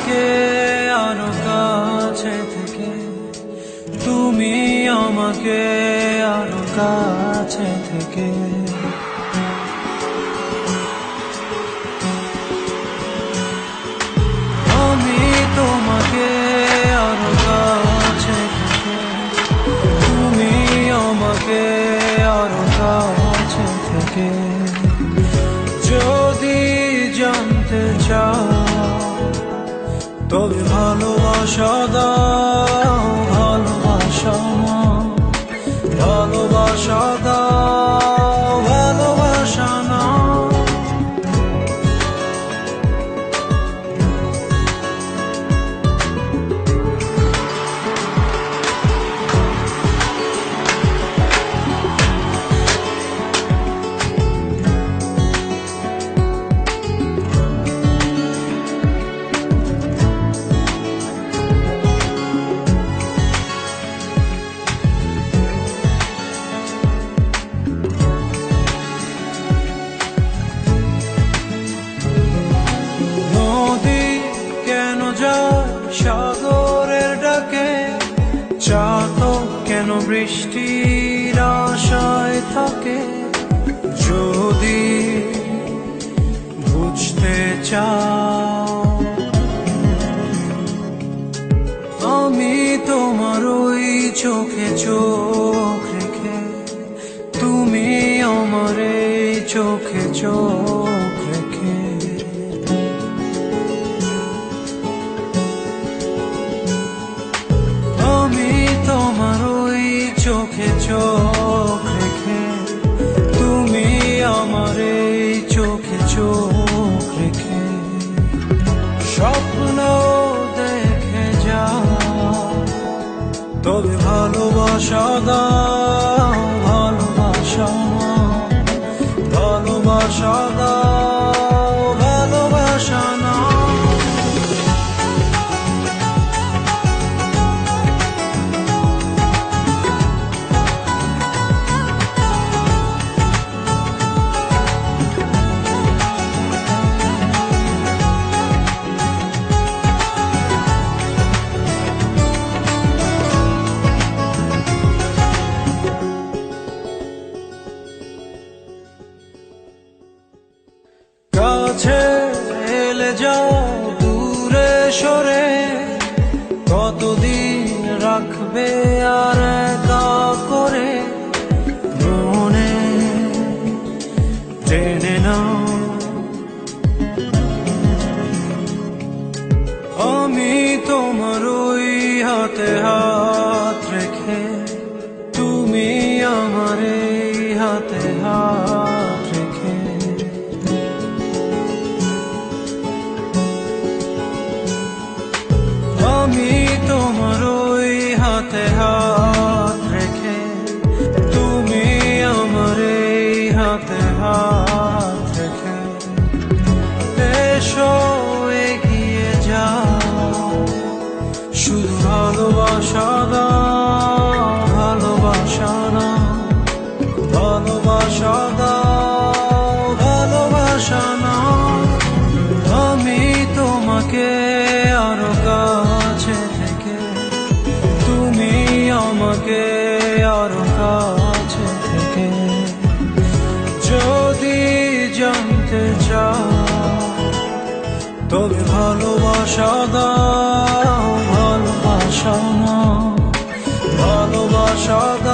আমাকে আরো কাছে থেকে, তুমি আমাকে আরো কাছে থেকে। আমি তোমাকে আরো কাছে থেকে, তুমি আমাকে আরো কাছে থেকে। যদি জানতে চাও তবে ভালোবাসা দাও, ভালোবাসা নাও, ভালোবাসা দাও, ভালোবাসা নাও। সাগরের ডাকে চাতক কেন বৃষ্টির আশায় থাকে? যদি বুঝতে চাও আমি তোমার ওই চোখে চোখ রেখে, তুমি আমার এই চোখে চোখ রেখে। তোমার ওই চোখে চোখ রেখে, তুমি আমার এই চোখে চোখ রেখে। স্বপ্ন দেখে যাও তবে ভালোবাসা দাও, ভালোবাসা নাও, ভালোবাসা দাও, ভালোবাসা নাও। কাছে এলে যাও দূরে সরে, কতদিন রাখবে আর একা করে? মনে টেনে নাও আমি তোমার ওই হাতে হাত রেখে, তুমি আমার এই হাতে হাত রেখে। আমি তোমার ওই হাতে হাত রেখে, তুমি আমার এই হাতে হাত রেখে। এসো এগিয়ে যাও, শুধু ভালোবাসা দাও, ভালোবাসা নাও, ভালোবাসা দাও, ভালোবাসা নাও। আমি তোমাকে আরো কাছে থেকে, তুমি আমাকে আরো কাছে থেকে। যদি জানতে চাও তবে ভালোবাসা দাও, ভালোবাসা নাও, ভালোবাসা দাও।